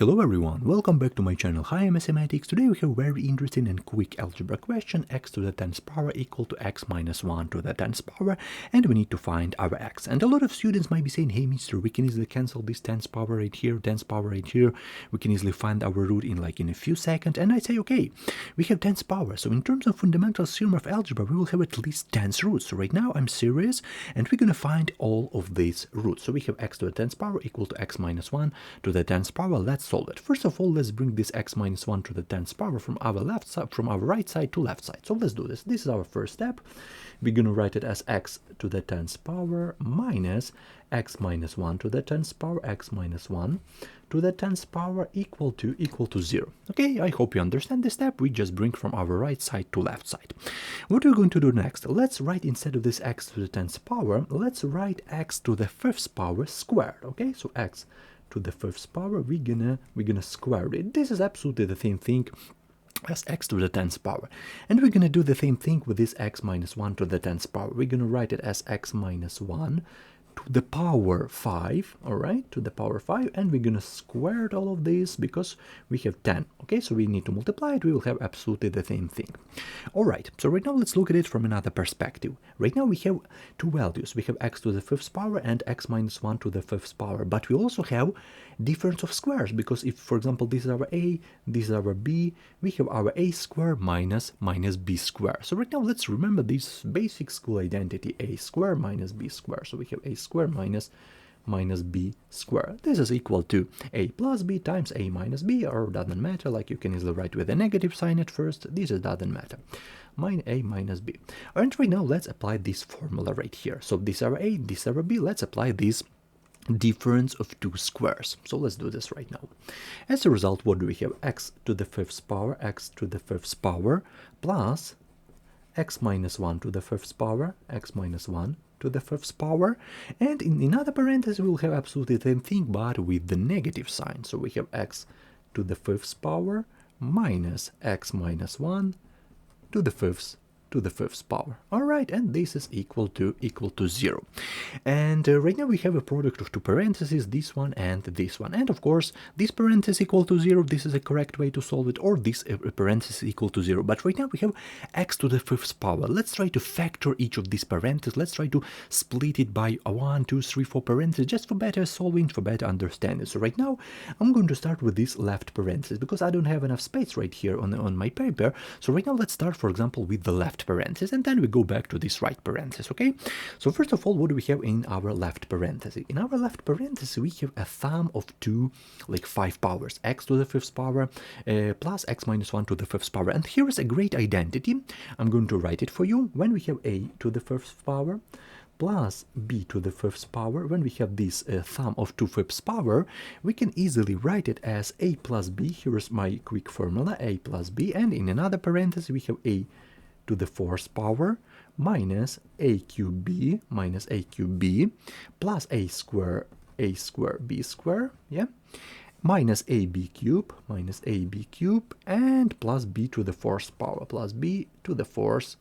Hello everyone, welcome back to my channel. Hi Mathematics. Today we have a very interesting and quick algebra question. X to the 10th power equal to x minus 1 to the 10th power, and we need to find our x. And a lot of students might be saying, hey mister, we can easily cancel this 10th power right here, 10th power right here. We can easily find our root in a few seconds. And I say, okay, we have 10th power. So in terms of fundamental theorem of algebra, we will have at least 10 roots. So right now I'm serious and we're going to find all of these roots. So we have x to the 10th power equal to x minus 1 to the 10th power. Let's solve it. First of all, let's bring this x minus 1 to the 10th power from our left side, from our right side to left side. So let's do this. This is our first step. We're going to write it as x to the 10th power minus x minus 1 to the 10th power, x minus 1 to the 10th power equal to 0. Okay, I hope you understand this step. We just bring from our right side to left side. What we're going to do next, let's write instead of this x to the 10th power, let's write x to the 5th power squared. Okay, so x to the 5th power, we're gonna square it. This is absolutely the same thing as x to the 10th power. And we're gonna do the same thing with this x minus 1 to the 10th power. We're gonna write it as x minus 1 to the power 5, all right, to the power 5, and we're gonna square all of this because we have 10. Okay, so we need to multiply it. We will have absolutely the same thing. All right, so right now let's look at it from another perspective. Right now we have two values. We have x to the 5th power and x minus 1 to the 5th power, but we also have difference of squares, because if, for example, this is our a, this is our b, we have our a square minus b square. So right now let's remember this basic school identity, a square minus b square. So we have a square minus b square. This is equal to a plus b times a minus b, or doesn't matter, like you can easily write with a negative sign at first. This doesn't matter. A minus b. And right now let's apply this formula right here. So this is our a, this is our b. Let's apply this difference of two squares. So let's do this right now. As a result, what do we have? X to the 5th power, x to the 5th power, plus x minus 1 to the 5th power, x minus 1 to the 5th power, and in another parenthesis we will have absolutely the same thing but with the negative sign. So we have x to the 5th power minus x minus 1 to the 5th power. All right, and this is equal to 0. And right now we have a product of two parentheses, this one and this one. And of course, this parenthesis equal to 0, this is a correct way to solve it, or this parenthesis equal to 0. But right now we have x to the 5th power. Let's try to factor each of these parentheses. Let's try to split it by 1, 2, 3, 4 parentheses, just for better solving, for better understanding. So right now I'm going to start with this left parenthesis because I don't have enough space right here on my paper. So right now let's start, for example, with the left parenthesis, and then we go back to this right parenthesis. Okay, so first of all, what do we have in our left parenthesis? In our left parenthesis we have a sum of two, like 5 powers, x to the 5th power plus x minus 1 to the 5th power. And here is a great identity. I'm going to write it for you. When we have a to the 5th power plus b to the 5th power, when we have this sum of 2 5th power, we can easily write it as a plus b. Here is my quick formula, a plus b, and in another parenthesis we have a to the 4th power minus a cube b plus a square b square, yeah, minus ab cube and plus b to the 4th power, plus b to the 4th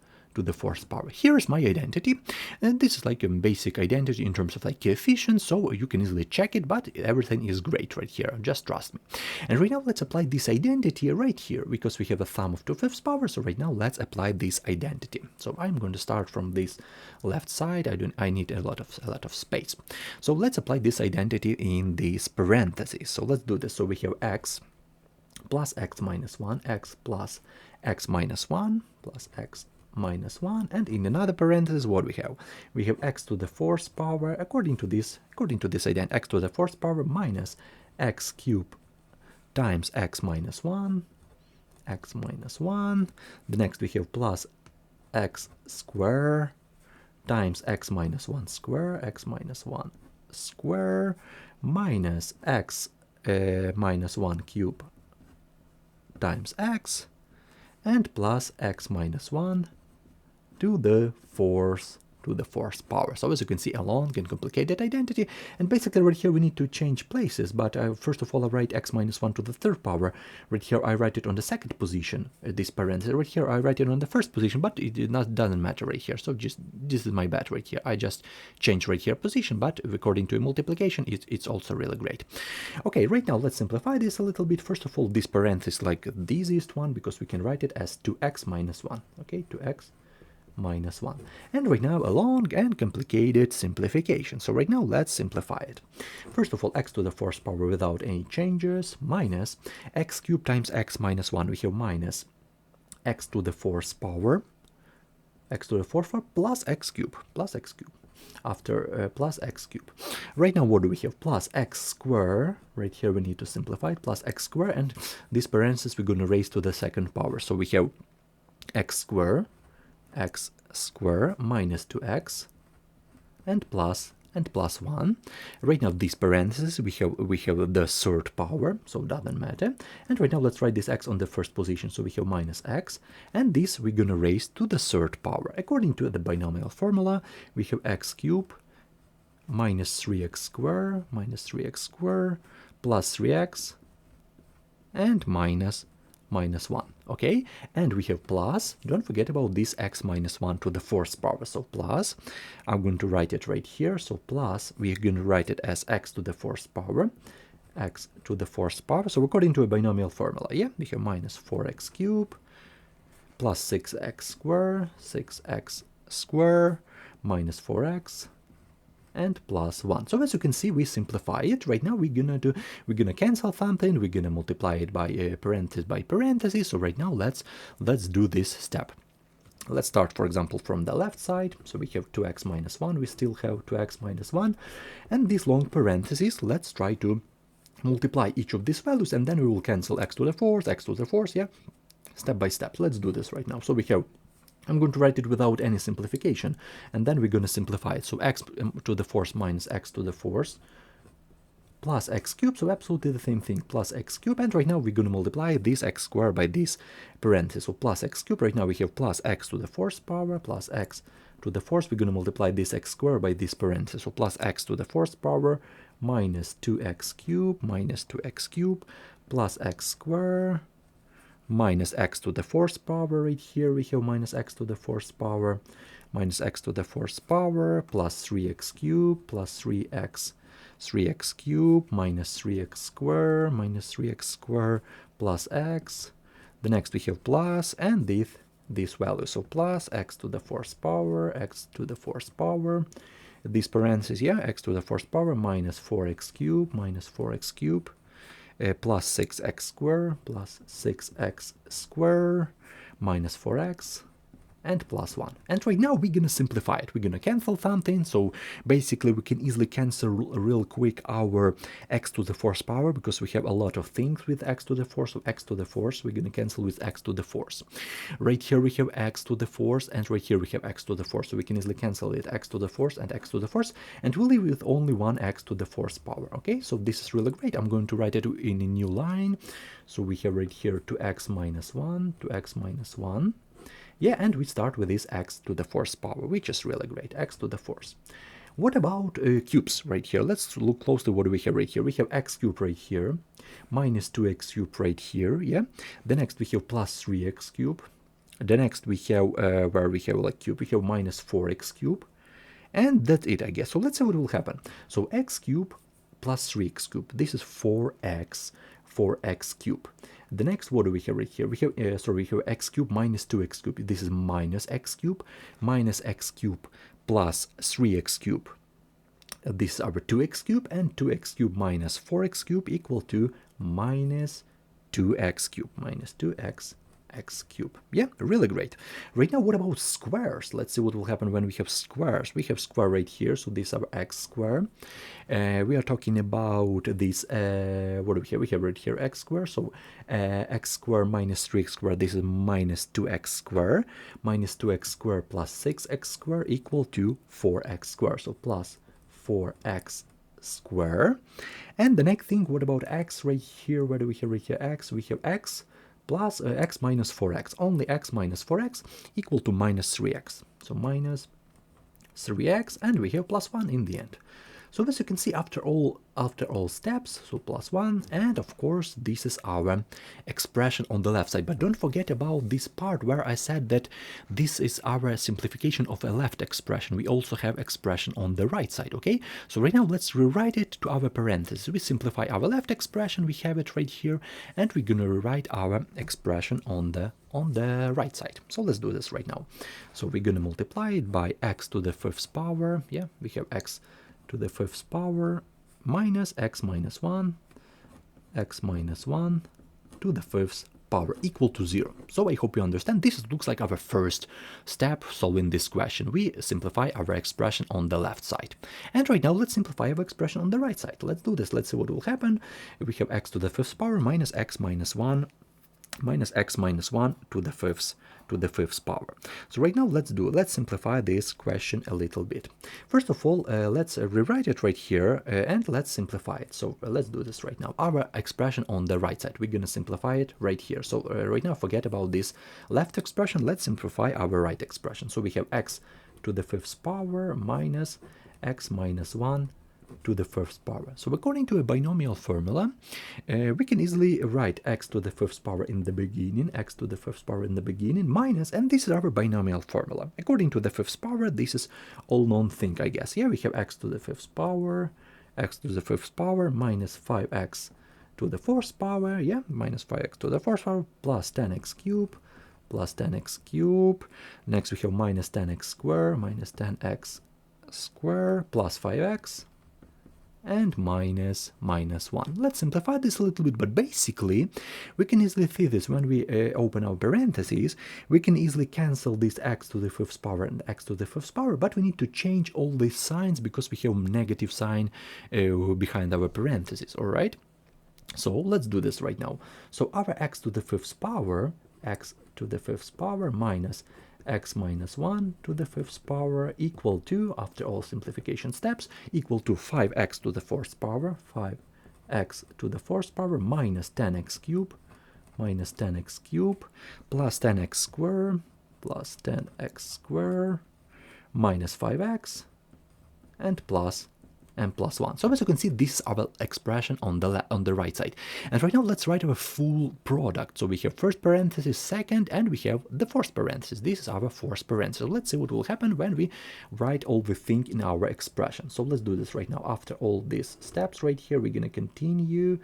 power. Here is my identity, and this is like a basic identity in terms of like coefficients, so you can easily check it, but everything is great right here, just trust me. And right now let's apply this identity right here, because we have a sum of 2 5th power. So right now let's apply this identity. So I'm going to start from this left side. I need a lot of space. So let's apply this identity in these parentheses. So let's do this. So we have x plus x minus 1, x plus x minus 1 plus x minus 1, and in another parenthesis what we have x to the 4th power, according to this identity, x to the 4th power minus x cube times x minus 1. The next we have plus x square times x minus 1 square, minus x minus 1 cube times x, and plus x minus 1 to the 4th to the fourth power. So as you can see, a long and complicated identity, and basically right here we need to change places, but first of all I write x minus 1 to the third power. Right here I write it on the second position, this parenthesis. Right here I write it on the first position, but it doesn't matter right here, so just this is my bad right here. I just change right here position, but according to a multiplication it's also really great. Okay, right now let's simplify this a little bit. First of all, this parenthesis like the easiest one, because we can write it as 2x minus 1. Okay, 2x minus 1. And right now a long and complicated simplification. So right now let's simplify it. First of all, x to the fourth power without any changes minus x cubed times x minus 1. We have minus x to the fourth power, x to the fourth power plus x cubed after plus x cubed. Right now what do we have? Plus x square. Right here we need to simplify it. Plus x square, and this parenthesis we're going to raise to the second power. So we have x square minus 2x and plus 1. Right now this parenthesis we have the third power, so it doesn't matter. And right now let's write this x on the first position. So we have minus x, and this we're gonna raise to the third power. According to the binomial formula, we have x cubed minus 3x square plus 3x and minus 1. Okay, and we have plus, don't forget about this x minus 1 to the fourth power. So plus, I'm going to write it right here. So plus, we're going to write it as x to the fourth power, So according to a binomial formula, yeah, we have minus 4x cubed plus 6x square minus 4x and plus 1. So as you can see, we simplify it. Right now we're gonna cancel something, we're gonna multiply it by parenthesis. So right now let's do this step. Let's start, for example, from the left side. So we have 2x minus 1, we still have 2x minus 1, and this long parenthesis, let's try to multiply each of these values, and then we will cancel x to the fourth, yeah, step by step. Let's do this right now. So we have, I'm going to write it without any simplification, and then we're going to simplify it. So x to the fourth minus x to the fourth plus x cubed, so absolutely the same thing, plus x cubed. And right now we're going to multiply this x squared by this parenthesis, so plus x cubed. Right now we have plus x to the fourth power plus x to the fourth. We're going to multiply this x squared by this parenthesis, so plus x to the fourth power minus 2x cubed plus x squared minus x to the fourth power. Right here we have minus x to the fourth power minus x to the fourth power plus 3x cubed plus 3x cubed minus 3x square plus x. The next we have plus, and this value, so plus x to the fourth power, this parenthesis, yeah, x to the fourth power minus 4x cubed plus 6x square minus 4x and plus 1. And right now we're gonna simplify it. We're gonna cancel something, so basically we can easily cancel real quick our x to the fourth power, because we have a lot of things with x to the fourth. So x to the fourth we're gonna cancel with x to the fourth. Right here we have x to the fourth, and right here we have x to the fourth, so we can easily cancel it, x to the fourth and x to the fourth, and we'll leave with only one x to the fourth power. Okay, so this is really great. I'm going to write it in a new line. So we have right here 2x minus 1. Yeah, and we start with this x to the fourth power, which is really great, x to the fourth. What about cubes right here? Let's look closely what we have right here. We have x cubed right here, minus 2x cubed right here, yeah. The next we have plus 3x cubed. The next we have, where we have like cube, we have minus 4x cubed. And that's it, I guess. So let's see what will happen. So x cubed plus 3x cubed, this is 4x cubed. The next, what do we have right here? We have, we have x cubed minus 2x cubed. This is minus x cubed plus 3x cubed. This is our 2x cubed, and 2x cubed minus 4x cubed equal to minus 2x cubed. Yeah, really great. Right now, what about squares? Let's see what will happen when we have squares. We have square right here, so this is our x square. We are talking about this, what do we have? We have right here x square, so x square minus 3x square, this is minus 2x square. Minus 2x square plus 6x square equal to 4x square, so plus 4x square. And the next thing, what about x right here? Where do we have right here x? We have x plus x minus 4x, only x minus 4x equal to minus 3x. So minus 3x, and we have plus 1 in the end. So as you can see, after all steps, so plus 1, and of course this is our expression on the left side. But don't forget about this part where I said that this is our simplification of a left expression. We also have expression on the right side, okay? So right now let's rewrite it to our parentheses. We simplify our left expression, we have it right here, and we're gonna rewrite our expression on the right side. So let's do this right now. So we're gonna multiply it by x to the fifth power. Yeah, we have x to the fifth power minus x minus 1 to the fifth power equal to 0. So I hope you understand. This looks like our first step solving this question. We simplify our expression on the left side. And right now let's simplify our expression on the right side. Let's do this. Let's see what will happen. We have x to the fifth power minus x minus 1 to the fifth power. So right now let's simplify this question a little bit. First of all, let's rewrite it right here and let's simplify it. So let's do this right now. Our expression on the right side, we're gonna simplify it right here. So right now forget about this left expression. Let's simplify our right expression. So we have x to the fifth power minus x minus 1 to the fifth power. So according to a binomial formula, we can easily write x to the fifth power in the beginning, minus, and this is our binomial formula. According to the fifth power, this is all known thing, I guess. Yeah, we have x to the fifth power minus 5x to the fourth power, yeah, minus 5x to the fourth power plus 10x cubed. Next we have minus 10x squared plus 5x and minus 1. Let's simplify this a little bit, but basically we can easily see this when we open our parentheses. We can easily cancel this x to the fifth power and x to the fifth power, but we need to change all these signs because we have negative sign behind our parentheses, all right? So let's do this right now. So our x to the fifth power minus x minus 1 to the fifth power equal to, after all simplification steps, equal to 5x to the fourth power, minus 10x cubed plus 10x squared minus 5x and plus 1. So as you can see, this is our expression on the right side. And right now let's write our full product. So we have first parenthesis, second, and we have the fourth parenthesis. This is our fourth parenthesis. Let's see what will happen when we write all the thing in our expression. So let's do this right now. After all these steps right here, we're gonna continue.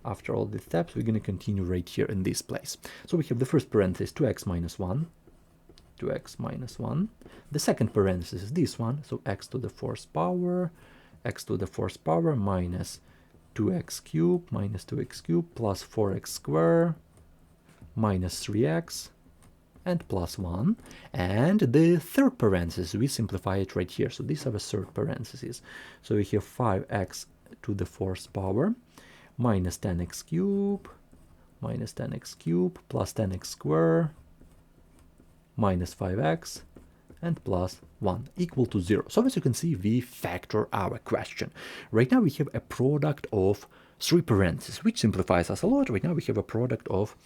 After all these steps, we're gonna continue right here in this place. So we have the first parenthesis, 2x minus 1. The second parenthesis is this one, so x to the fourth power minus 2x cubed plus 4x squared minus 3x and plus 1. And the third parenthesis, we simplify it right here. So these are the third parentheses. So we have 5x to the fourth power minus 10x cubed plus 10x squared minus 5x and plus 1 equal to 0. So as you can see, we factor our question. Right now we have a product of 3 parentheses, which simplifies us a lot. Right now we have a product of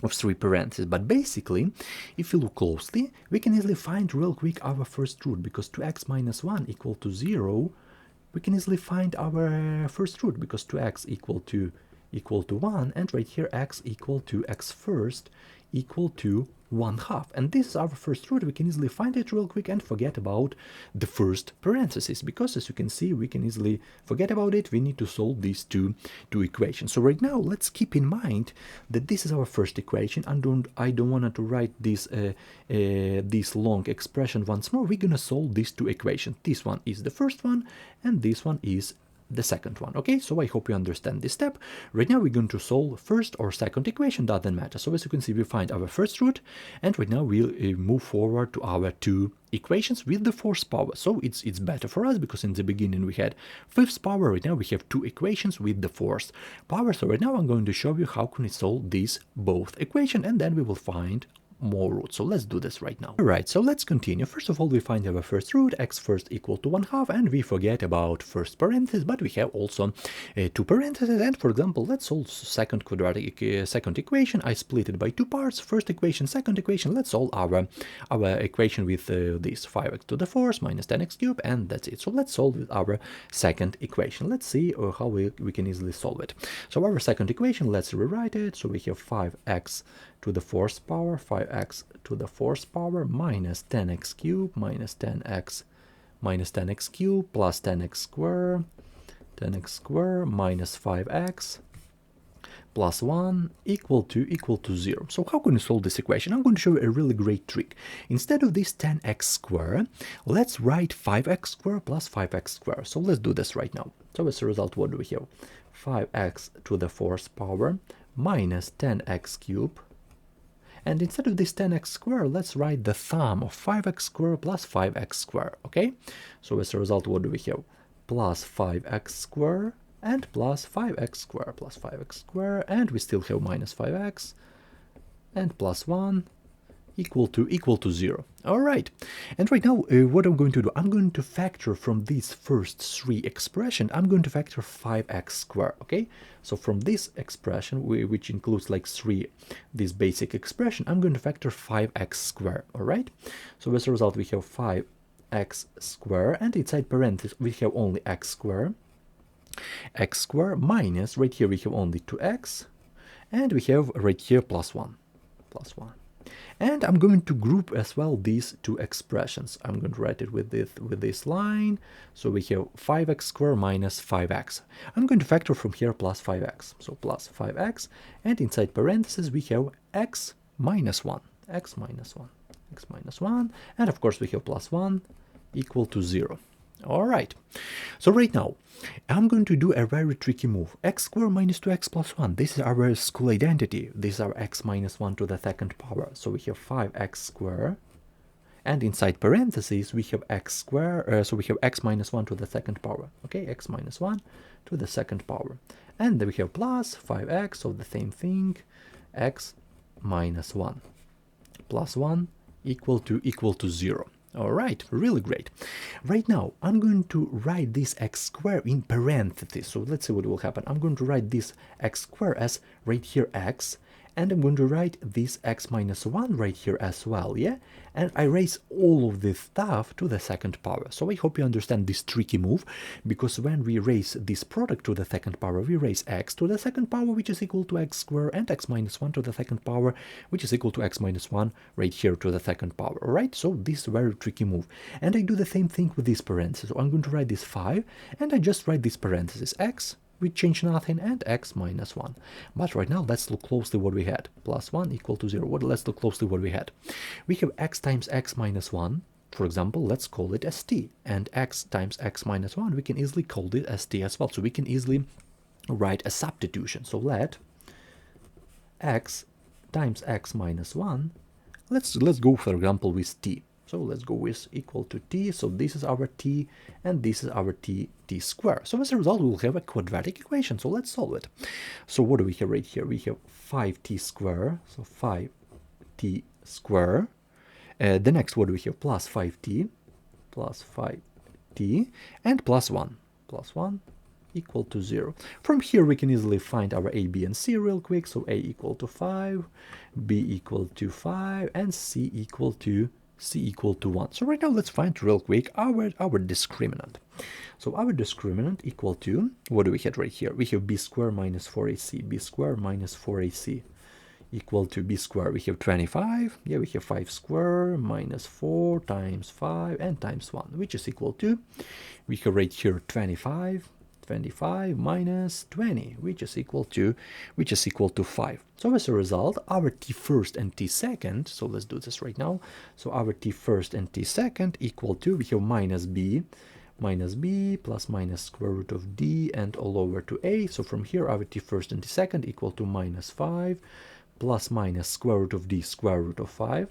3 parentheses, but basically if you look closely, we can easily find real quick our first root, because 2x minus 1 equal to 0, we can easily find our first root, because 2x equal to 1, and right here x equal to x first equal to 1/2, and this is our first root. We can easily find it real quick and forget about the first parenthesis, because as you can see, we can easily forget about it. We need to solve these two equations. So right now let's keep in mind that this is our first equation, and I don't want to write this long expression once more. We're gonna solve these 2 equations. This one is the first one and this one is the second one. Okay, so I hope you understand this step. Right now we're going to solve first or second equation, doesn't matter. So as you can see, we find our first root, and right now we'll move forward to our 2 equations with the fourth power. So it's better for us, because in the beginning we had fifth power. Right now we have 2 equations with the fourth power. So right now I'm going to show you how can we solve these both equations, and then we will find more roots. So let's do this right now. Alright, so let's continue. First of all, we find our first root, x first equal to 1/2, and we forget about first parenthesis, but we have also two parentheses. And for example, let's solve second second equation. I split it by two parts. First equation, second equation. Let's solve our equation with this 5x to the 4th minus 10x cubed, and that's it. So let's solve with our second equation. Let's see how we can easily solve it. So our second equation, let's rewrite it. So we have 5x to the 4th power, 5x to the 4th power minus 10x cubed minus 10x cubed plus 10x squared minus 5x plus 1 equal to 0. So how can we solve this equation? I'm going to show you a really great trick. Instead of this 10x squared, let's write 5x squared plus 5x squared. So let's do this right now. So as a result, what do we have? 5x to the 4th power minus 10x cubed. And instead of this 10x squared, let's write the sum of 5x squared plus 5x squared, okay? So as a result, what do we have? Plus 5x squared and plus 5x squared, and we still have minus 5x and plus 1 equal to 0. All right, and right now what I'm going to do, I'm going to factor from these first three expressions, I'm going to factor 5x squared, okay? So from this expression, which includes like this basic expression, I'm going to factor 5x squared, all right? So as a result, we have 5x squared, and inside parentheses, we have only x squared minus, right here we have only 2x, and we have right here plus 1. And I'm going to group as well these two expressions. I'm going to write it with this line. So we have 5x squared minus 5x. I'm going to factor from here plus 5x. So plus 5x, and inside parentheses we have x minus 1, and of course we have plus 1 equal to 0. All right, so right now I'm going to do a very tricky move. X squared minus 2x plus 1. This is our school identity. This is our x minus 1 to the 2nd power. So we have 5x squared, and inside parentheses we have x squared, so we have x minus 1 to the 2nd power, okay, x minus 1 to the 2nd power, and then we have plus 5x, so the same thing, x minus 1 plus 1 equal to 0. All right, really great. Right now, I'm going to write this x squared in parentheses. So let's see what will happen. I'm going to write this x squared as right here x, and I'm going to write this x minus 1 right here as well, yeah? And I raise all of this stuff to the 2nd power. So I hope you understand this tricky move, because when we raise this product to the 2nd power, we raise x to the 2nd power, which is equal to x squared, and x minus 1 to the 2nd power, which is equal to x minus 1 right here to the 2nd power, all right? So this is a very tricky move. And I do the same thing with these parentheses. So I'm going to write this 5, and I just write these parentheses, x, we change nothing, and x minus 1. But right now, let's look closely what we had. Plus 1 equal to 0. Let's look closely what we had. We have x times x minus 1. For example, let's call it as t. And x times x minus 1, we can easily call it as t as well. So we can easily write a substitution. So let x times x minus 1, let's go, for example, with t. So let's go with equal to t. So this is our t, and this is our t squared. So as a result, we'll have a quadratic equation. So let's solve it. So what do we have right here? We have 5t squared. So 5t squared. The next, what do we have? Plus 5t, and plus 1. Plus 1 equal to 0. From here, we can easily find our a, b, and c real quick. So a equal to 5, b equal to 5, and c equal to 1. So right now, let's find real quick our discriminant. So our discriminant equal to, what do we have right here? We have b squared minus 4ac, b squared minus 4ac equal to b squared. We have 25, yeah, we have 5 squared minus 4 times 5 and times 1, which is equal to, we have right here 25 minus 20, which is equal to 5. So as a result, our t first and t second, so let's do this right now. So our t first and t second equal to, we have minus b plus minus square root of d and all over to a. So from here, our t first and t second equal to minus 5 plus minus square root of d square root of 5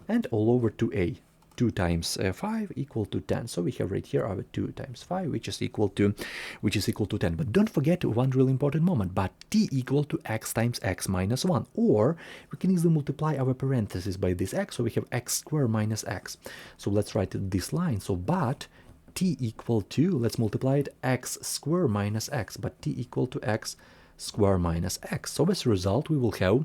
and all over to a. 2 times 5 equal to 10. So we have right here our 2 times 5, which is equal to 10. But don't forget one really important moment, but t equal to x times x minus 1. Or we can easily multiply our parentheses by this x, so we have x squared minus x. So let's write this line. So but t equal to, let's multiply it, x squared minus x, but t equal to x squared minus x. So as a result, we will have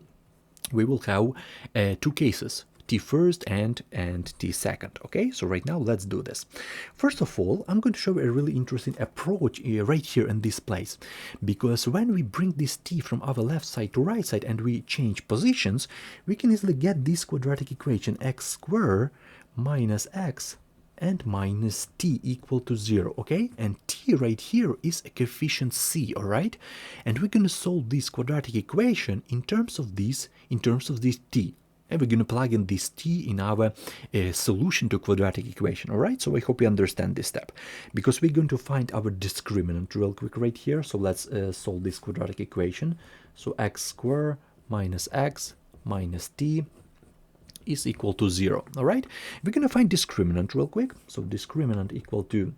two cases, t first and t second. Okay, so right now let's do this. First of all, I'm going to show you a really interesting approach right here in this place, because when we bring this t from our left side to right side and we change positions, we can easily get this quadratic equation, x squared minus x and minus t equal to 0, okay? And t right here is a coefficient c, all right? And we're going to solve this quadratic equation in terms of this t. And we're going to plug in this t in our solution to quadratic equation, all right? So I hope you understand this step, because we're going to find our discriminant real quick right here. So let's solve this quadratic equation. So x squared minus x minus t is equal to 0, all right? We're going to find discriminant real quick. So discriminant equal to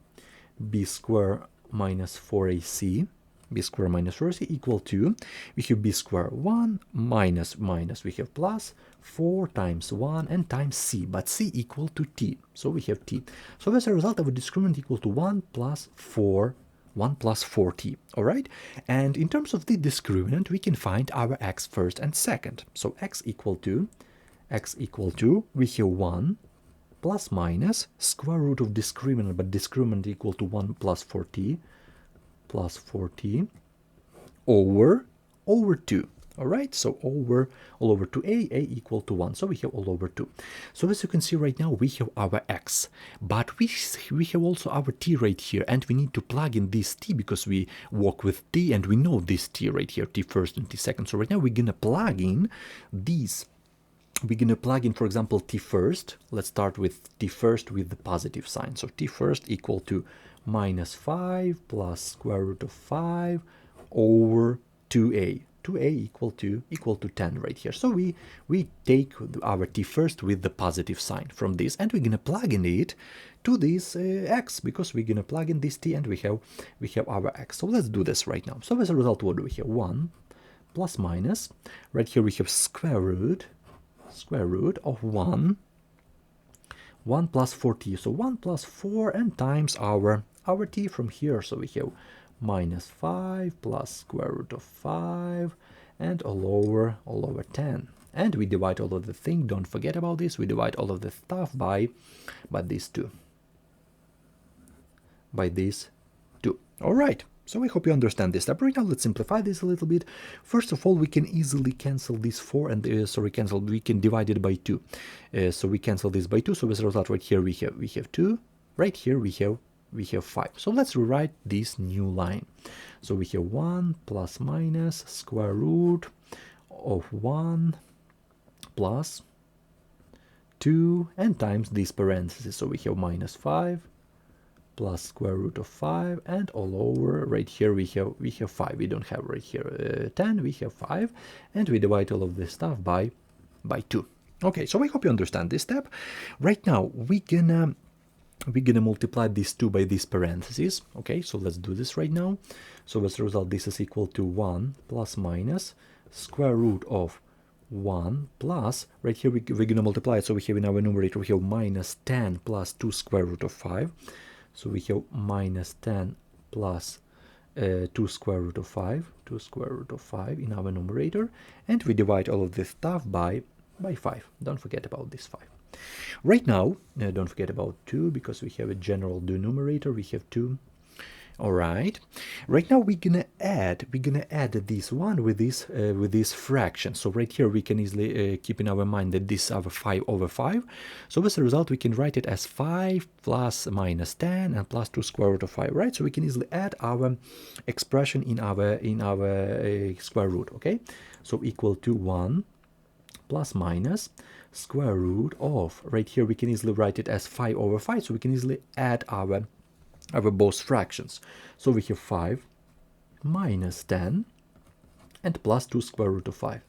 b squared minus 4ac, b squared minus 4ac equal to, we have b squared 1 minus we have plus 4 times 1 and times c, but c equal to t, so we have t. So as a result, our discriminant equal to 1 plus 4t, all right? And in terms of the discriminant, we can find our x first and second. So x equal to, we have 1 plus minus square root of discriminant, but discriminant equal to 1 plus 4t over 2. All right, so all over 2a, a equal to 1. So we have all over 2. So as you can see right now, we have our x, but we have also our t right here, and we need to plug in this t because we work with t and we know this t right here, t first and t second. So right now we're gonna plug in these. We're going to plug in, for example, t first. Let's start with t first with the positive sign. So t first equal to minus 5 plus square root of 5 over 2a. 2a equal to 10 right here. So we take our t first with the positive sign from this, and we're going to plug in it to this x, because we're going to plug in this t and we have our x. So let's do this right now. So as a result, what do we have? 1 plus minus. Right here we have square root of 1 plus 4t, so 1 plus 4 and times our t from here. So we have minus 5 plus square root of 5 and all over 10, and we divide all of the thing. Don't forget about this. We divide all of the stuff by these two, all right? So I hope you understand this step. Right now, let's simplify this a little bit. First of all, we can easily cancel this 4 and we can divide it by 2. So we cancel this by 2. So as a result, right here we have 2. Right here we have 5. So let's rewrite this new line. So we have 1 plus minus square root of 1 plus 2 and times these parentheses. So we have minus 5 plus square root of 5 and all over. Right here we have 5. We don't have right here 10, we have 5, and we divide all of this stuff by 2. Okay, so I hope you understand this step. Right now we're gonna multiply these 2 by these parentheses. Okay, so let's do this right now. So as a result, this is equal to 1 plus minus square root of 1 plus, right here we're gonna multiply it. So we have in our numerator we have minus 10 plus 2 square root of 5. So we have minus 10 plus 2 square root of 5 in our numerator, and we divide all of this stuff by 5. Don't forget about this 5. Right now, don't forget about 2, because we have a general denominator. We have 2. All right. Right now we're gonna add this one with this fraction. So right here we can easily keep in our mind that this is our 5 over 5. So as a result, we can write it as 5 plus minus 10 and plus 2 square root of 5. Right. So we can easily add our expression in our square root. Okay. So equal to 1 plus minus square root of, right here we can easily write it as 5 over 5. So we can easily add our both fractions. So we have 5 minus 10 and plus 2 square root of 5.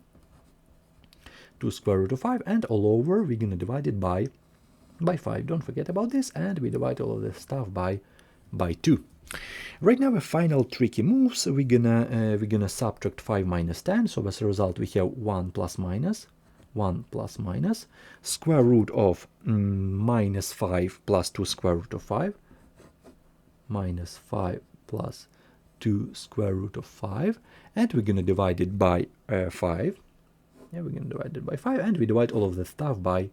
2 square root of 5, and all over we're going to divide it by by 5, don't forget about this, and we divide all of this stuff by 2. Right now, a final tricky move, so we're gonna subtract 5 minus 10, so as a result we have 1 plus minus, square root of minus 5 plus 2 square root of 5, minus 5 plus 2 square root of 5, and we're gonna divide it by 5. Yeah, we're gonna divide it by 5, and we divide all of the stuff by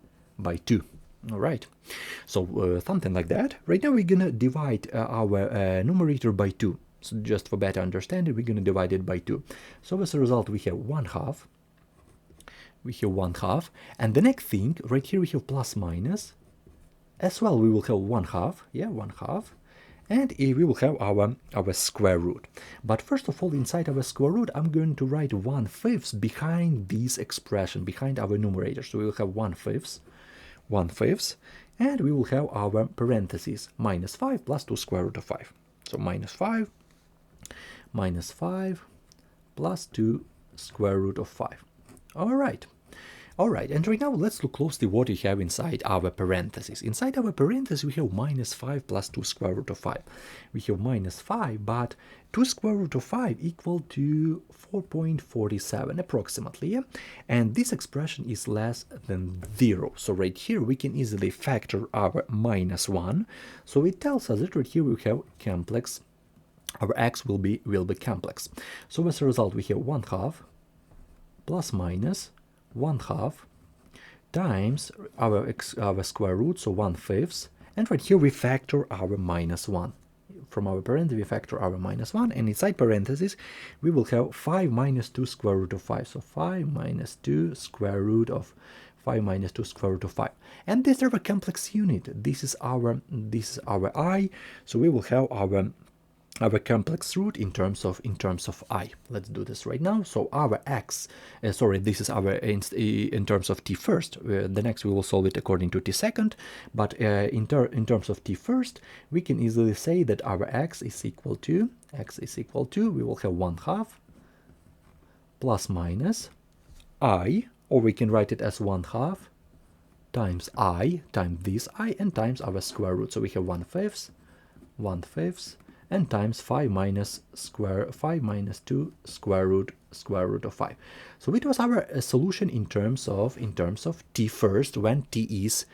2. All right, so something like that. Right now we're gonna divide our numerator by 2. So just for better understanding, we're gonna divide it by 2. So as a result, we have 1/2. We have 1/2, and the next thing right here we have plus minus. As well, we will have 1/2. Yeah, 1/2. And we will have our square root. But first of all, inside our square root, I'm going to write 1/5 behind this expression, behind our numerator. So we will have 1/5, and we will have our parentheses, minus 5 plus 2 square root of 5. So minus 5 plus 2 square root of 5. All right, and right now let's look closely what we have inside our parentheses. Inside our parentheses we have minus 5 plus 2 square root of 5. We have minus 5, but 2 square root of 5 equal to 4.47 approximately, yeah? And this expression is less than 0. So right here we can easily factor our minus 1. So it tells us that right here we have complex, our x will be complex. So as a result we have 1/2 plus minus 1/2 times our square root, so 1/5, and right here we factor our minus 1. From our parentheses we factor our minus 1, and inside parentheses we will have 5 minus 2 square root of 5. So 5 minus 2 square root of 5 minus 2 square root of 5. And this is our complex unit. This is our I, so we will have our complex root in terms of I. Let's do this right now. So our x, this is our in terms of t first. The next we will solve it according to t second. But in terms of t first, we can easily say that our x is equal to we will have 1/2 plus minus I, or we can write it as 1/2 times I times this I and times our square root. So we have 1/5 and times 5 minus 2 square root of 5. So it was our solution in terms of t first when t is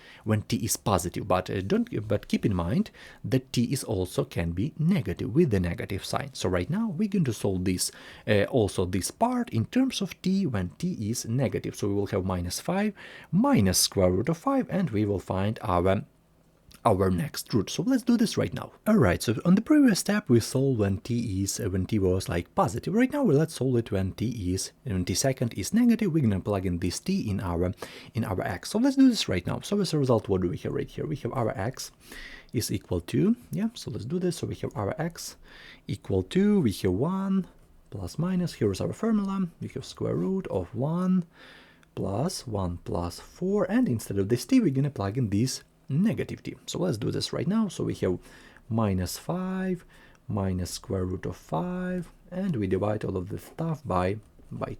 positive. But keep in mind that t is also can be negative with the negative sign. So right now we're going to solve this also this part in terms of t when t is negative. So we will have minus 5 minus square root of 5, and we will find our next root. So let's do this right now. Alright, so on the previous step we solved when t was like positive. Right now let's solve it when t second is negative. We're gonna plug in this t in our x. So let's do this right now. So as a result, what do we have right here? We have our x is equal to, yeah, so let's do this. So we have our x equal to, we have 1 plus minus, here is our formula. We have square root of 1 plus 4, and instead of this t we're gonna plug in this negative t. So let's do this right now. So we have minus 5 minus square root of 5, and we divide all of this stuff by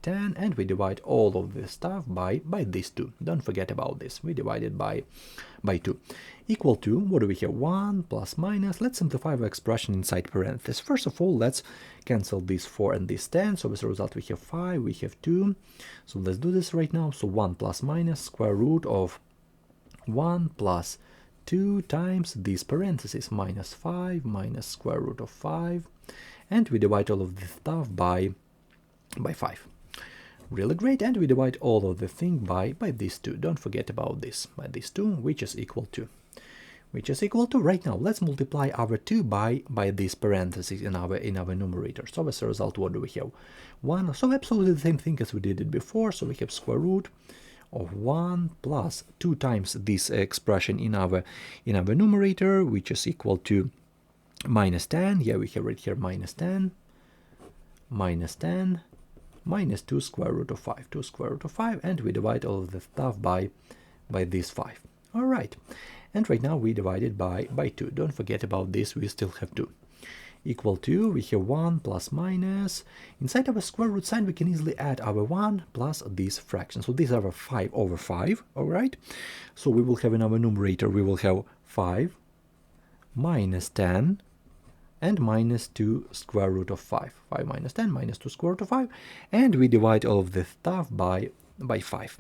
10, and we divide all of this stuff by this 2. Don't forget about this. We divide it by 2. Equal to, what do we have? 1 plus minus. Let's simplify our expression inside parentheses. First of all, let's cancel this 4 and this 10. So as a result, we have 5, we have 2. So let's do this right now. So 1 plus minus square root of 1 plus 2 times these parentheses, minus 5 minus square root of 5, and we divide all of this stuff by 5. Really great, and we divide all of the thing by these 2. Don't forget about this, by these 2, which is equal to. Right now, let's multiply our 2 by these parentheses in our numerator. So as a result, what do we have? 1. So absolutely the same thing as we did it before. So we have square root of 1 plus 2 times this expression in our numerator, which is equal to minus 10. Yeah, we have right here minus 10 minus 2 square root of 5, and we divide all of the stuff by this 5. All right, and right now we divide it by 2. Don't forget about this, we still have 2. equal to, we have 1 plus minus. Inside our square root sign, we can easily add our 1 plus this fraction. So these are 5 over 5, all right? So we will have in our numerator, we will have 5 minus 10 and minus 2 square root of 5. 5 minus 10 minus 2 square root of 5. And we divide all of this stuff by 5.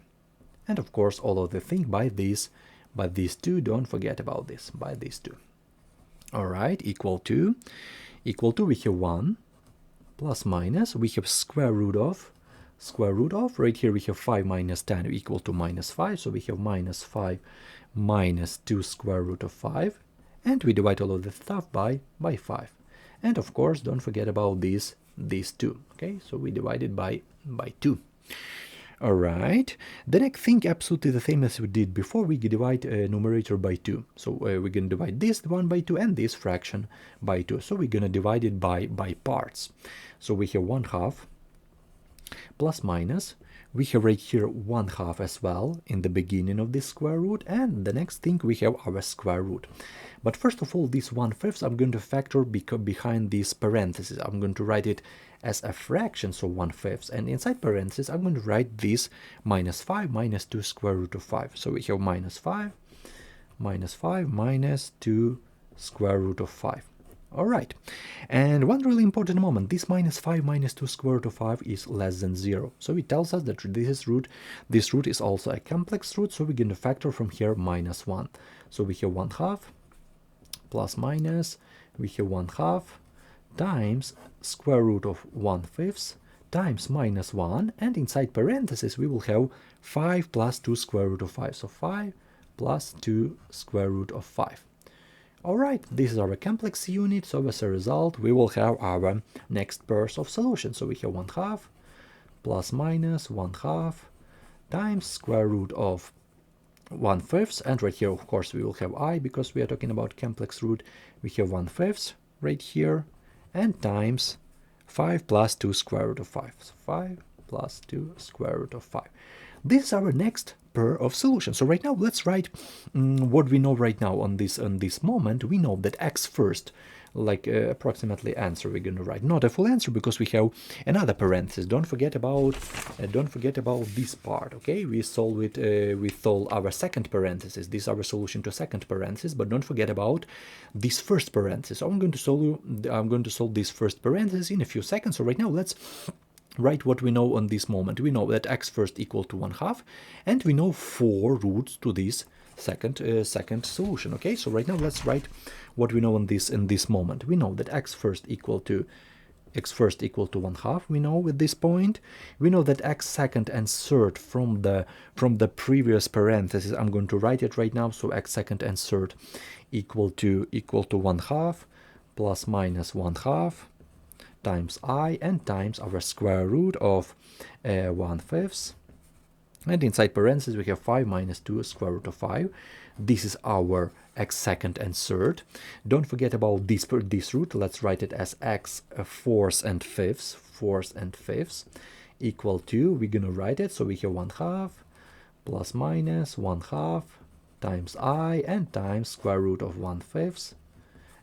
And of course, all of the thing by these 2, don't forget about this, by these 2. All right, equal to, we have 1 plus minus, we have square root of, right here we have 5 minus 10 equal to minus 5, so we have minus 5 minus 2 square root of 5, and we divide all of the stuff by 5. And of course, don't forget about these 2, okay, so we divide it by 2. All right, the next thing absolutely the same as we did before, we divide numerator by 2. So we're going to divide this 1 by 2 and this fraction by 2. So we're going to divide it by parts. So we have 1/2 plus minus. We have right here 1/2 as well in the beginning of this square root, and the next thing we have our square root. But first of all, this 1/5 I'm going to factor behind these parentheses. I'm going to write it as a fraction, so 1/5, and inside parentheses I'm going to write this minus 5 minus 2 square root of 5. So we have minus 5 minus 2 square root of 5. All right, and one really important moment, this minus 5 minus 2 square root of 5 is less than 0. So it tells us that this root is also a complex root, so we're going to factor from here minus 1. So we have 1/2 plus minus, we have 1/2 times square root of 1/5 times minus 1, and inside parentheses we will have 5 plus 2 square root of 5. So 5 plus 2 square root of 5. All right, this is our complex unit, so as a result we will have our next pairs of solutions. So we have 1/2 plus minus 1/2 times square root of 1/5, and right here of course we will have I because we are talking about complex root. We have 1/5 right here, and times 5 plus 2 square root of 5. So 5 plus 2 square root of 5. This is our next pair of solutions. So right now let's write what we know right now on this moment. We know that x first, like approximately answer we're going to write, not a full answer because we have another parenthesis. Don't forget about this part, okay? We solve it with all our second parenthesis. This is our solution to second parenthesis, but don't forget about this first parenthesis. So I'm going to solve this first parenthesis in a few seconds. So right now let's write what we know on this moment. We know that x first equal to 1/2, and we know 4 roots to this second solution. Okay, so right now let's write what we know in this moment. We know that x first equal to 1/2. We know at this point. We know that x second and third from the previous parenthesis. I'm going to write it right now. So x second and third equal to 1/2 plus minus 1/2 times I, and times our square root of 1/5. And inside parentheses we have 5 minus 2 square root of 5. This is our x second and third. Don't forget about this root. Let's write it as x fourths and fifths equal to, we're gonna write it, so we have 1/2 plus minus 1/2 times I, and times square root of 1/5,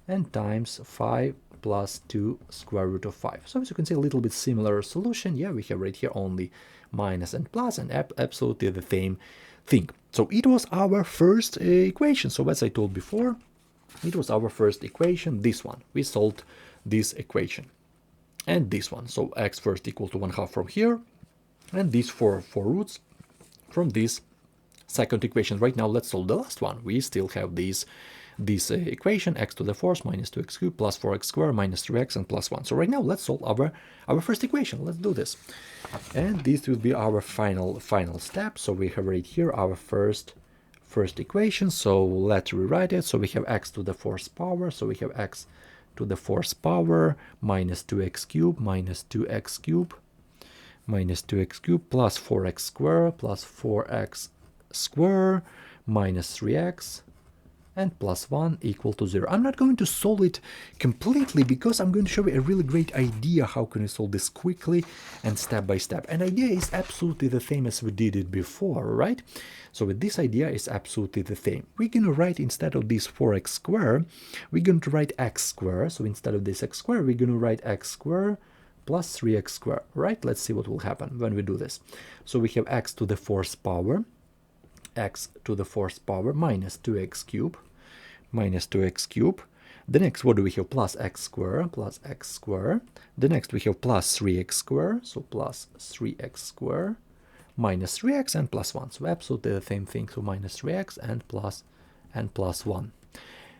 and times 5 plus 2 square root of 5. So as you can see, a little bit similar solution. Yeah, we have right here only minus and plus, and absolutely the same thing. So it was our first equation. So as I told before, it was our first equation, this one. We solved this equation. And this one. So x first equal to 1/2 from here, and these four roots from this second equation. Right now let's solve the last one. We still have this equation, x to the fourth minus 2x cubed plus 4x squared minus 3x and plus 1. So right now let's solve our first equation. Let's do this, and this will be our final step. So we have right here our first equation. So let's rewrite it. So we have x to the fourth power. So we have x to the fourth power minus 2x cubed minus 2x cubed minus 2x cubed plus 4x squared minus 3x and plus 1 equal to 0. I'm not going to solve it completely because I'm going to show you a really great idea how can you solve this quickly and step by step. And idea is absolutely the same as we did it before, right? So with this idea is absolutely the same. We're going to write instead of this 4x squared, we're going to write x squared. So instead of this x squared, we're going to write x squared plus 3x squared, right? Let's see what will happen when we do this. So we have x to the fourth power, x to the fourth power minus 2x cubed, minus 2x cubed. The next, what do we have? Plus x squared, plus x squared. The next we have plus 3x squared, so plus 3x squared, minus 3x and plus 1. So absolutely the same thing, so minus 3x and plus 1.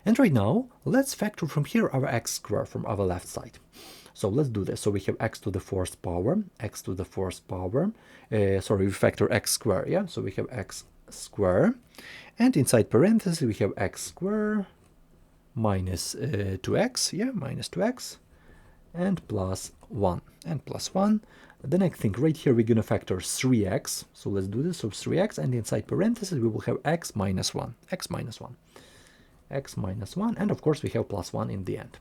And right now, let's factor from here our x squared from our left side. So let's do this. So we have x to the fourth power, x to the fourth power. Sorry, we factor x squared, yeah? So we have x square, and inside parentheses we have x square minus 2x, yeah, minus 2x, and plus 1, and plus 1. The next thing right here we're gonna factor 3x, so let's do this. So 3x, and inside parentheses we will have x minus 1, x minus 1, x minus 1, and of course we have plus 1 in the end.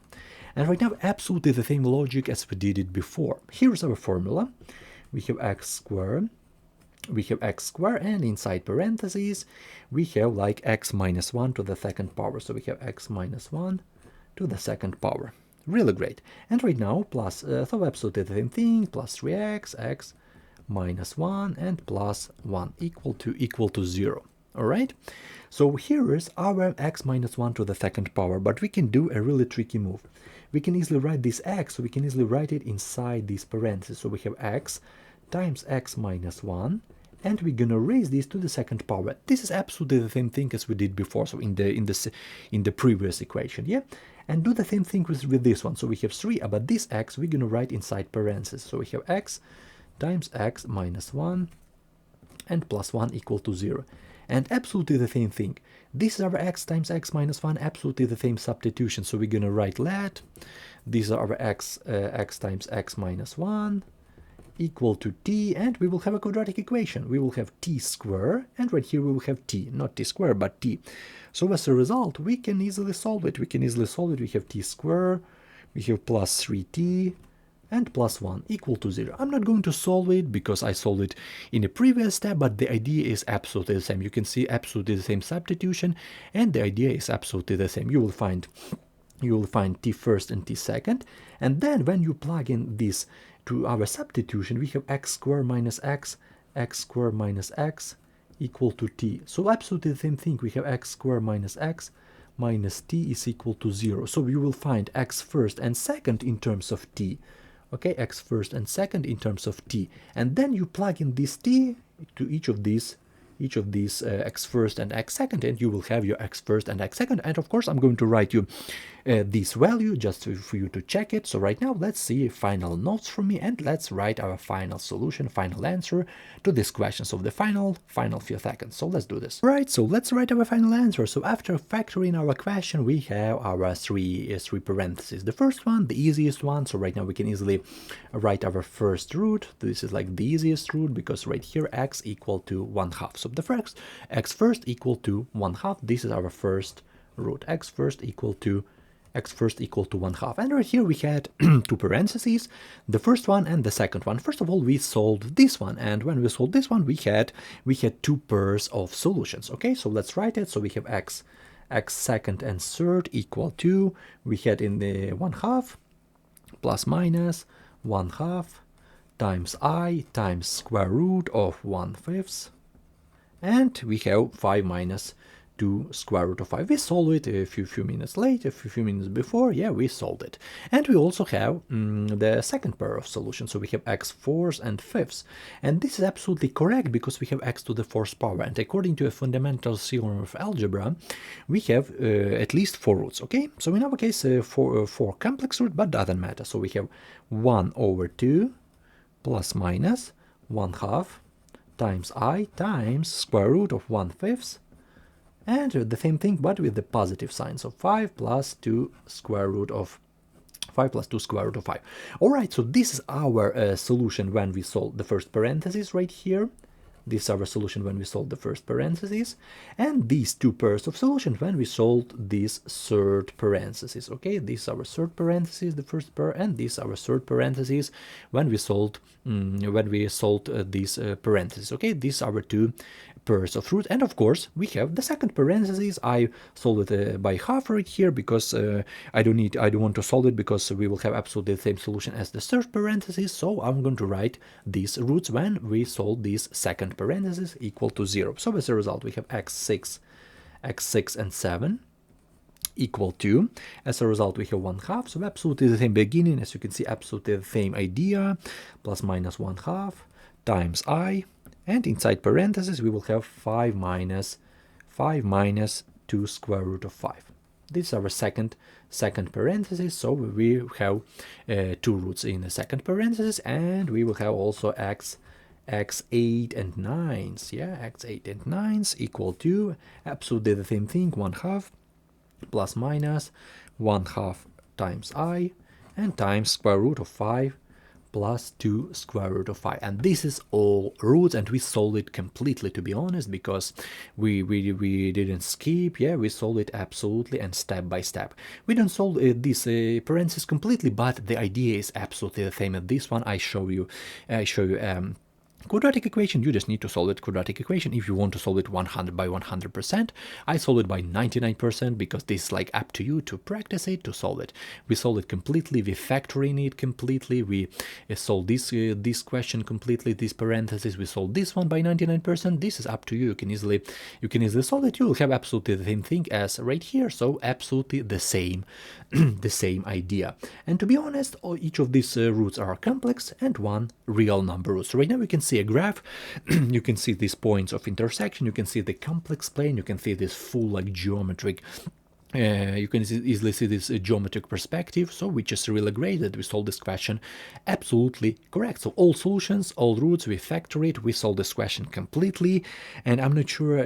And right now absolutely the same logic as we did it before. Here's our formula. We have x squared, we have x squared, and inside parentheses we have like x minus 1 to the second power. So we have x minus 1 to the second power. Really great. And right now plus, so absolutely the same thing, plus 3x, x minus 1, and plus 1 equal to 0. All right. So here is our x minus 1 to the second power, but we can do a really tricky move. We can easily write this x, so we can easily write it inside these parentheses. So we have x times x minus 1, and we're gonna raise this to the second power. This is absolutely the same thing as we did before, so in the previous equation, yeah. And do the same thing with this one. So we have 3, but this x we're gonna write inside parentheses. So we have x times x minus 1 and plus 1 equal to 0. And absolutely the same thing. This is our x times x minus 1, absolutely the same substitution. So we're gonna write let. These are our x times x minus 1 equal to t, and we will have a quadratic equation. We will have t squared, and right here we will have t, not t squared, but t. So as a result, we can easily solve it. We have t squared, we have plus 3t, and plus 1 equal to 0. I'm not going to solve it because I solved it in a previous step, but the idea is absolutely the same. You can see absolutely the same substitution, and the idea is absolutely the same. You will find t first and t second, and then when you plug in this to our substitution, we have x squared minus x squared minus x equal to t. So absolutely the same thing. We have x squared minus x minus t is equal to 0. So we will find x first and second in terms of t. Okay, x first and second in terms of t, and then you plug in this t to each of these x first and x second, and you will have your x first and x second. And of course I'm going to write you this value just for you to check it. So right now let's see final notes from me, and let's write our final solution, final answer to this question. So the final few seconds. So let's do this. Right, so let's write our final answer. So after factoring our question, we have our three parentheses. The first one, the easiest one. So right now we can easily write our first root. This is like the easiest root because right here x equal to 1/2. So the first x first equal to 1/2. This is our first root. X first equal to 1/2. And right here we had two parentheses, the first one and the second one. First of all, we solved this one, and when we solved this one, we had two pairs of solutions. Okay, so let's write it. So we have x second and third equal to, we had in the 1/2 plus minus 1/2 times I times square root of 1/5, and we have 5 minus 2 square root of 5. We solved it a few minutes later, a few minutes before. Yeah, we solved it. And we also have the second pair of solutions. So we have x fourths and fifths. And this is absolutely correct because we have x to the fourth power. And according to a fundamental theorem of algebra, we have at least 4 roots. Okay, so in our case, 4 complex root, but doesn't matter. So we have 1/2 plus minus 1/2 times I times square root of 1/5, and the same thing but with the positive sign. So 5 plus 2 square root of 5. All right, so this is our solution when we solve the first parenthesis right here, This is our solution when we solve the first parenthesis, and these two pairs of solutions when we solved this third parenthesis. Okay, this is our third parenthesis, the first pair, and this is our third parenthesis when we solved these parentheses. Okay, these are our two pairs of roots, and of course we have the second parenthesis. I solved it by half right here because I don't want to solve it because we will have absolutely the same solution as the third parenthesis. So I'm going to write these roots when we solve this second parenthesis equal to 0. So as a result we have x6 and 7 equal to, as a result we have 1/2, so absolutely the same beginning, as you can see, absolutely the same idea, plus minus 1/2 times I, and inside parentheses we will have 5 minus 2 square root of 5. This is our second parenthesis, so we have two roots in the second parenthesis, and we will have also x8 and 9, yeah, x8 and 9 equal to absolutely the same thing, 1/2 plus minus 1/2 times I, and times square root of 5 plus 2 square root of 5. And this is all roots, and we solved it completely, to be honest, because we didn't skip. Yeah, we solved it absolutely and step by step. We don't solve this parenthesis completely, but the idea is absolutely the same. And this one I show you quadratic equation. You just need to solve it quadratic equation. If you want to solve it 100 by 100%, I solve it by 99% because this is like up to you to practice it, to solve it. We solve it completely, we factor in it completely, we solve this question completely, this parenthesis, we solve this one by 99%. This is up to you. You can easily solve it. You will have absolutely the same thing as right here, so absolutely the same the same idea. And to be honest, each of these roots are complex and one real number root. So right now we can see a graph. You can see these points of intersection, you can see the complex plane, you can see this full like geometric you can easily see this geometric perspective, so which is really great that we solved this question absolutely correct. So all solutions, all roots, we factor it, we solved this question completely. And I'm not sure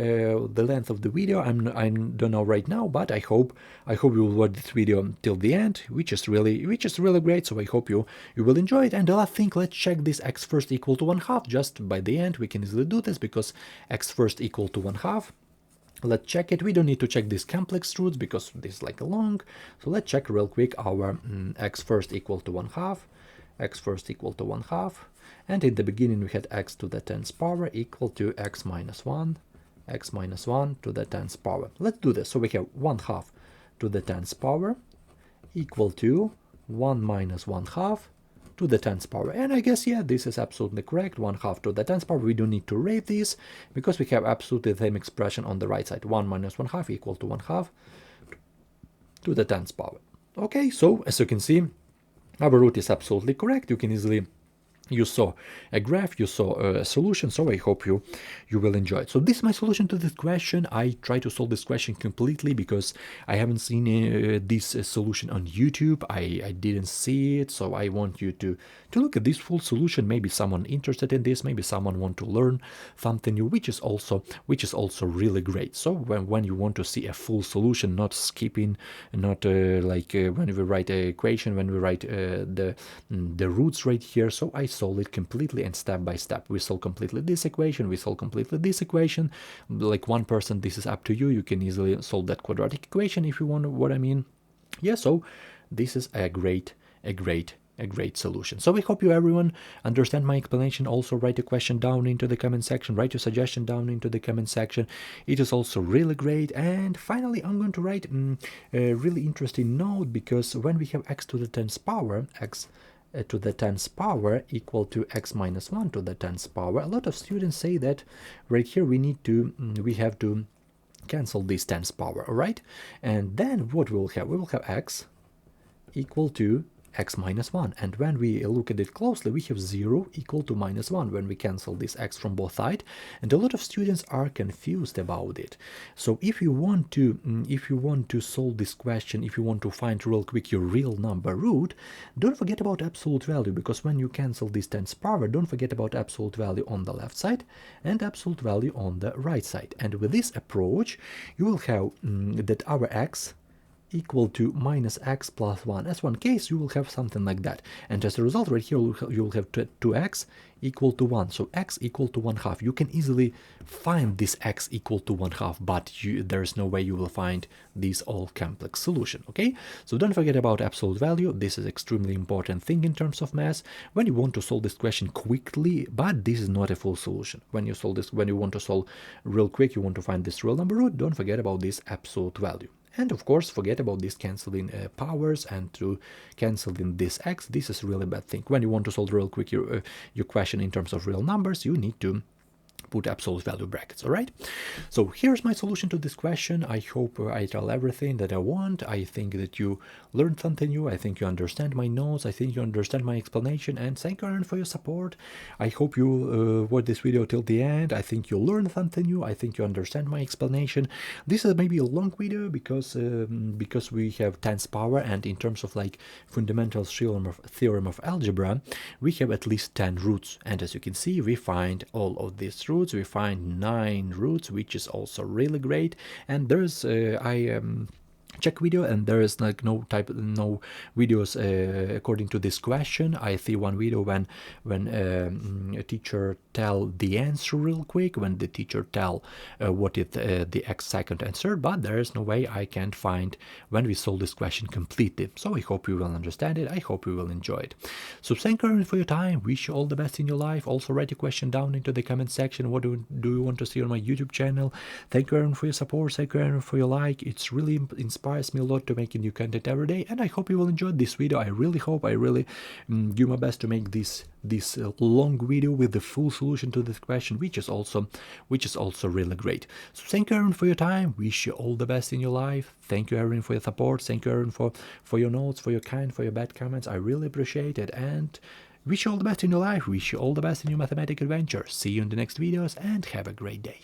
the length of the video, I don't know right now, but I hope you will watch this video till the end, which is really great. So I hope you will enjoy it. And the last thing, let's check this x first equal to 1/2. Just by the end we can easily do this because x first equal to 1/2. Let's check it. We don't need to check these complex roots because this is like a long. So let's check real quick our x first equal to 1/2, x first equal to 1/2, and in the beginning we had x to the 10th power equal to x minus 1 to the 10th power. Let's do this. So we have 1/2 to the 10th power equal to 1 minus 1/2 to the 10th power. And I guess, yeah, this is absolutely correct. 1/2 to the 10th power. We don't need to rate this because we have absolutely the same expression on the right side. 1 minus 1/2 equal to 1/2 to the 10th power. Okay, so as you can see, our root is absolutely correct. You can easily, you saw a graph, you saw a solution, so I hope you will enjoy it. So this is my solution to this question. I try to solve this question completely because I haven't seen this solution on YouTube. I didn't see it, so I want you to look at this full solution. Maybe someone interested in this, maybe someone want to learn something new, which is also really great. So when you want to see a full solution, not skipping, not like when we write an equation, when we write the roots right here. So I solve it completely and step by step. We solve completely this equation, we solve completely this equation. Like 1%, this is up to you. You can easily solve that quadratic equation if you want what I mean. Yeah, so this is a great solution. So I hope you everyone understand my explanation. Also write a question down into the comment section, write your suggestion down into the comment section. It is also really great. And finally I'm going to write a really interesting note, because when we have x to the 10th power, x to the 10th power equal to x minus 1 to the 10th power, a lot of students say that right here we have to cancel this 10th power, all right? And then what we will have x equal to x minus 1, and when we look at it closely, we have 0 equal to minus 1 when we cancel this x from both sides, and a lot of students are confused about it. So if you want to solve this question, if you want to find real quick your real number root, don't forget about absolute value, because when you cancel this 10th power, don't forget about absolute value on the left side and absolute value on the right side. And with this approach, you will have that our x equal to minus x plus 1. As one case, you will have something like that. And as a result, right here, you will have 2x equal to 1. So x equal to 1/2. You can easily find this x equal to 1/2, but there's no way you will find this all complex solution, okay? So don't forget about absolute value. This is extremely important thing in terms of math when you want to solve this question quickly, but this is not a full solution. When you want to solve real quick, you want to find this real number root, don't forget about this absolute value. And of course, forget about this canceling powers and to canceling this x. This is really bad thing. When you want to solve real quick your question in terms of real numbers, you need to put absolute value brackets. All right, so here's my solution to this question. I hope I tell everything that I want. I think that you learned something new. I think you understand my notes. I think you understand my explanation, and thank you, Aaron, for your support. I hope you watch this video till the end. I think you learned something new. I think you understand my explanation. This is maybe a long video because we have tens power, and in terms of like fundamental theorem of algebra, we have at least 10 roots, and as you can see, we find all of these roots. We find 9 roots, which is also really great. And there's check video, and there is like no videos according to this question. I see one video when a teacher tell the answer real quick, when the teacher tell what is the x second answer, but there is no way I can find when we solve this question completely. So I hope you will understand it. I hope you will enjoy it. So thank you for your time. Wish you all the best in your life. Also write your question down into the comment section. What do you want to see on my YouTube channel? Thank you, Aaron, for your support. Thank you, Aaron, for your like. It's really inspires me a lot to make new content every day, and I hope you will enjoy this video. I really hope. I really do my best to make this long video with the full solution to this question, which is also really great. So thank you, Aaron, for your time. Wish you all the best in your life. Thank you, Aaron, for your support. Thank you, Aaron, for your notes, for your for your bad comments. I really appreciate it, and wish you all the best in your life. Wish you all the best in your mathematical adventure. See you in the next videos, and have a great day.